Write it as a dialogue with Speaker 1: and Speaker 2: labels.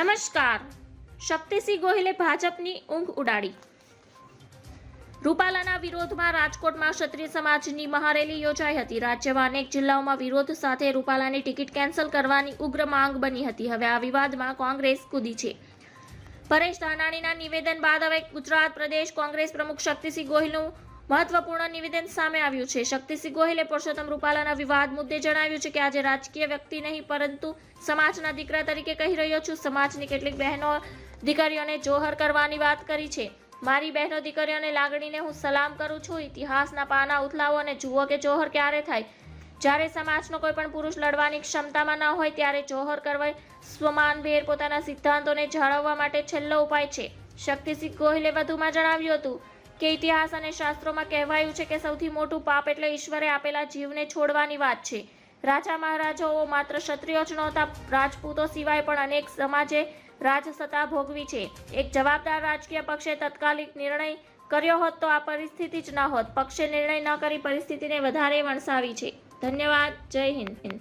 Speaker 1: નમસ્કાર. શક્તિસિંહ ગોહિલે ભાજપની ઊંઘ ઉડાડી. રૂપાલાના વિરોધમાં રાજકોટમાં ક્ષત્રિય સમાજની મહારેલી યોજાઈ હતી. રાજ્યમાં અનેક જિલ્લાઓમાં વિરોધ સાથે રૂપાલાની ટિકિટ કેન્સલ કરવાની ઉગ્ર માંગ બની હતી. હવે આ વિવાદમાં કોંગ્રેસ કૂદી છે. પરેશ ધાનાણીના નિવેદન બાદ હવે ગુજરાત પ્રદેશ કોંગ્રેસ પ્રમુખ શક્તિસિંહ ગોહિલનું મહત્વપૂર્ણ નિવેદન સામે આવ્યું છે. શક્તિસિંહ ગોહિલે પરસોત્તમ રૂપાલાના વિવાદ મુદ્દે જણાવ્યું છે કે આજે રાજકીય વ્યક્તિ નહીં પરંતુ સમાજના દીકરા તરીકે કહી રહ્યો છું. સમાજની કેટલીક બહેનો દીકરીઓને જોહર કરવાની વાત કરી છે. મારી બહેનો દીકરીઓને લાગણીને હું સલામ કરું છું. ઇતિહાસના પાના ઉથલાવો અને જુઓ કે જોહર ક્યારે થાય. જ્યારે સમાજનો કોઈ પણ પુરુષ લડવાની ક્ષમતામાં ન હોય ત્યારે જોહર કરવા સ્વમાનભેર પોતાના સિદ્ધાંતોને જાળવવા માટે છેલ્લો ઉપાય છે. શક્તિસિંહ ગોહિલે વધુમાં જણાવ્યું હતું કે ઇતિહાસ અને શાસ્ત્રોમાં કહેવાયું છે કે સૌથી મોટું પાપ એટલે ઈશ્વરે આપેલા જીવને છોડવાની વાત છે. રાજા મહારાજાઓ માત્ર ક્ષત્રિયો જ નહોતા, રાજપૂતો સિવાય પણ અનેક સમાજે રાજસત્તા ભોગવી છે. એક જવાબદાર રાજકીય પક્ષે તત્કાલિક નિર્ણય કર્યો હોત તો આ પરિસ્થિતિ જ ન હોત. પક્ષે નિર્ણય ન કરી પરિસ્થિતિને વધારે વણસાવી છે. ધન્યવાદ. જય હિન્દ.